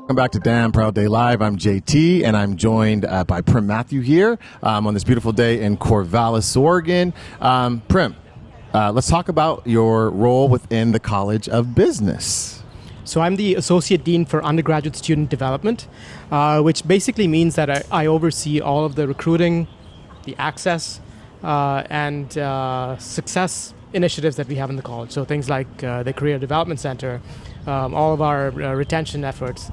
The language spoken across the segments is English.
Welcome back to Damn Proud Day Live. I'm JT, and I'm joined by Prem Mathew here on this beautiful day in Corvallis, Oregon. Prem, let's talk about your role within the College of Business. So I'm the Associate Dean for Undergraduate Student Development, which basically means that I oversee all of the recruiting, the access, and success initiatives that we have in the college. So things like the Career Development Center, all of our retention efforts,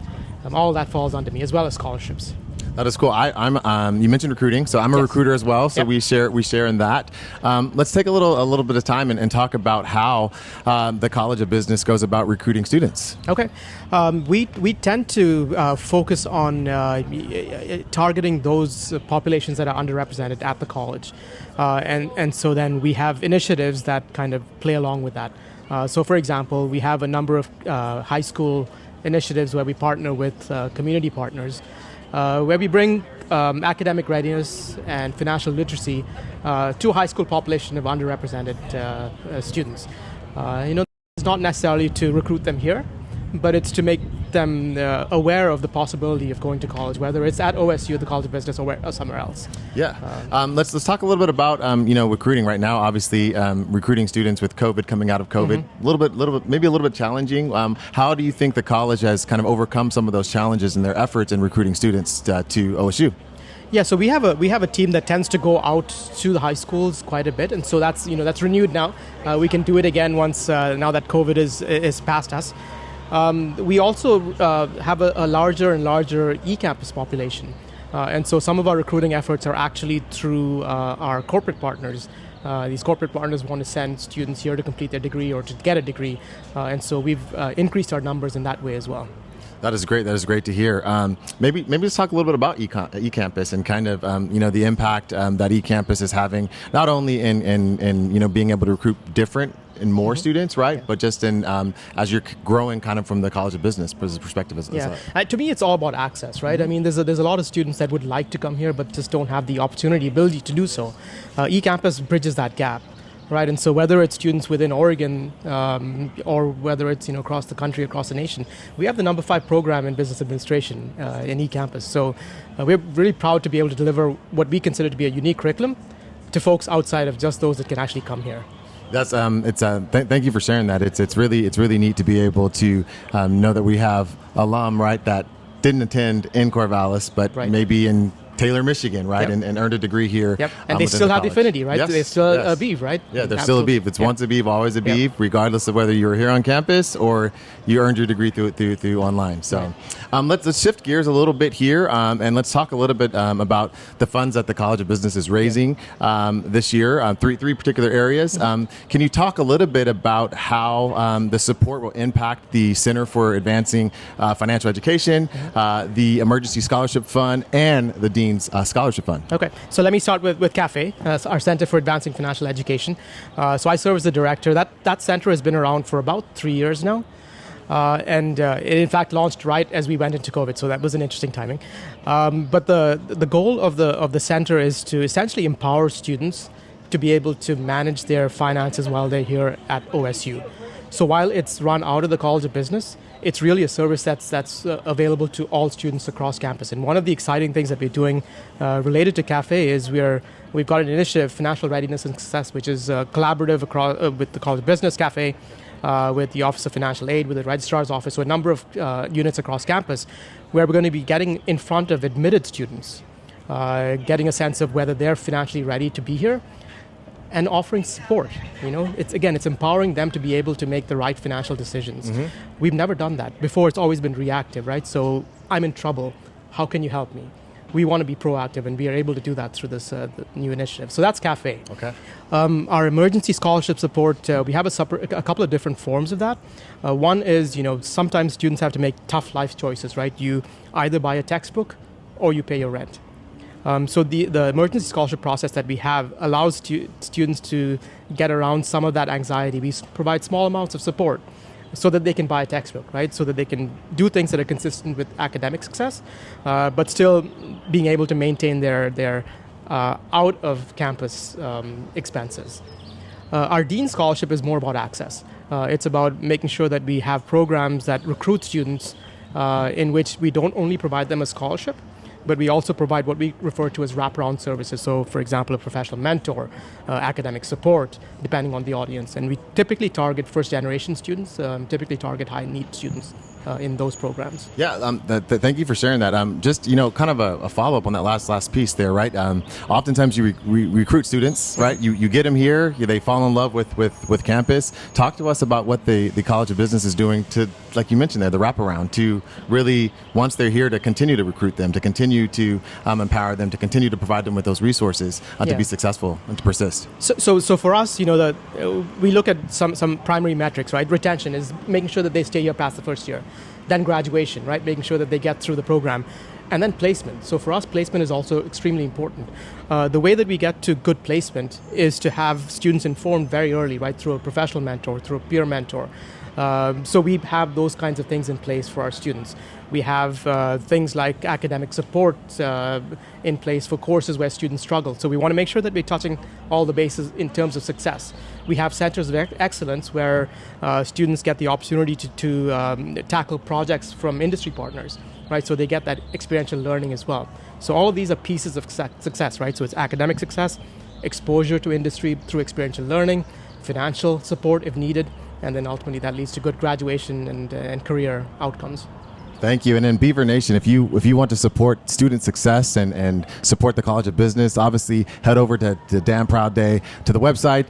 all that falls under me, as well as scholarships. That is cool. I'm. You mentioned recruiting, so I'm a recruiter as well. So we share in that. Let's take a little bit of time and talk about how the College of Business goes about recruiting students. Okay, we tend to focus on targeting those populations that are underrepresented at the college, and so then we have initiatives that kind of play along with that. So, for example, we have a number of high school initiatives where we partner with community partners, where we bring academic readiness and financial literacy to a high school population of underrepresented students. It's not necessarily to recruit them here, but it's to make them aware of the possibility of going to college, whether it's at OSU, the College of Business, or somewhere else. Yeah, let's talk a little bit about recruiting right now. Obviously, recruiting students with COVID, coming out of COVID, a little bit, maybe a little bit challenging. How do you think the college has kind of overcome some of those challenges in their efforts in recruiting students to OSU? Yeah, so we have a team that tends to go out to the high schools quite a bit, and so that's renewed now. We can do it again once now that COVID is past us. We also have a larger and larger e-campus population. And so some of our recruiting efforts are actually through our corporate partners. These corporate partners want to send students here to complete their degree or to get a degree. And so we've increased our numbers in that way as well. That is great. That is great to hear. Maybe let's talk a little bit about eCampus and kind of the impact that eCampus is having, not only in being able to recruit different and more students, right? Yeah. But just in as you're growing, kind of from the College of Business perspective. To me, it's all about access, right? I mean, there's a lot of students that would like to come here, but just don't have the ability to do so. eCampus bridges that gap. Right, and so whether it's students within Oregon or whether it's across the country, across the nation, we have the number 5 program in business administration in eCampus. So we're really proud to be able to deliver what we consider to be a unique curriculum to folks outside of just those that can actually come here. That's thank you for sharing that. It's really neat to be able to know that we have alum, right, that didn't attend in Corvallis, but maybe in Taylor, Michigan, right, and earned a degree here. Yep, and they still have the affinity, right? Yes. They're still a Beeve, right? Yeah, they're still a Beeve. It's once a Beeve, always a Beeve, regardless of whether you were here on campus or you earned your degree through online. So let's shift gears a little bit here, and let's talk a little bit about the funds that the College of Business is raising this year, three particular areas. Can you talk a little bit about how the support will impact the Center for Advancing Financial Education, the Emergency Scholarship Fund, and the Dean's Scholarship Fund? Okay, so let me start with CAFE, our Center for Advancing Financial Education. So I serve as the director. That center has been around for about 3 years now. And it in fact launched right as we went into COVID, so that was an interesting timing. But the goal of the center is to essentially empower students to be able to manage their finances while they're here at OSU. So while it's run out of the College of Business, it's really a service that's available to all students across campus. And one of the exciting things that we're doing related to CAFE is we've got an initiative, Financial Readiness and Success, which is collaborative across with the College of Business, CAFE, with the Office of Financial Aid, with the Registrar's Office, so a number of units across campus, where we're going to be getting in front of admitted students, getting a sense of whether they're financially ready to be here, and offering support. It's empowering them to be able to make the right financial decisions. We've never done that before. It's always been reactive, right? So I'm in trouble. How can you help me? We want to be proactive, and we are able to do that through this new initiative. So that's CAFE. Okay. Our emergency scholarship support, we have a couple of different forms of that. One is, sometimes students have to make tough life choices, right? You either buy a textbook or you pay your rent. So the emergency scholarship process that we have allows students to get around some of that anxiety. We provide small amounts of support so that they can buy a textbook, right? So that they can do things that are consistent with academic success, but still being able to maintain their out of campus expenses. Our Dean Scholarship is more about access. It's about making sure that we have programs that recruit students in which we don't only provide them a scholarship, but we also provide what we refer to as wraparound services. So, for example, a professional mentor, academic support, depending on the audience. And we typically target first-generation students, typically target high-need students in those programs. Yeah, thank you for sharing that. Just, kind of a follow-up on that last piece there, right? Oftentimes you recruit students, right? You get them here, they fall in love with campus. Talk to us about what the College of Business is doing to, like you mentioned there, the wraparound, to really, once they're here, to continue to recruit them, to continue to empower them, to continue to provide them with those resources to be successful and to persist. So for us, we look at some primary metrics, right? Retention is making sure that they stay here past the first year. Then graduation, right? Making sure that they get through the program. And then placement. So for us, placement is also extremely important. The way that we get to good placement is to have students informed very early, right? Through a professional mentor, through a peer mentor. So we have those kinds of things in place for our students. We have things like academic support in place for courses where students struggle. So we want to make sure that we're touching all the bases in terms of success. We have centers of excellence where students get the opportunity to tackle projects from industry partners, right? So they get that experiential learning as well. So all of these are pieces of success, right? So it's academic success, exposure to industry through experiential learning, financial support if needed, and then ultimately that leads to good graduation and career outcomes. Thank you. And then Beaver Nation, if you want to support student success and support the College of Business, obviously head over to Damn Proud Day, to the website,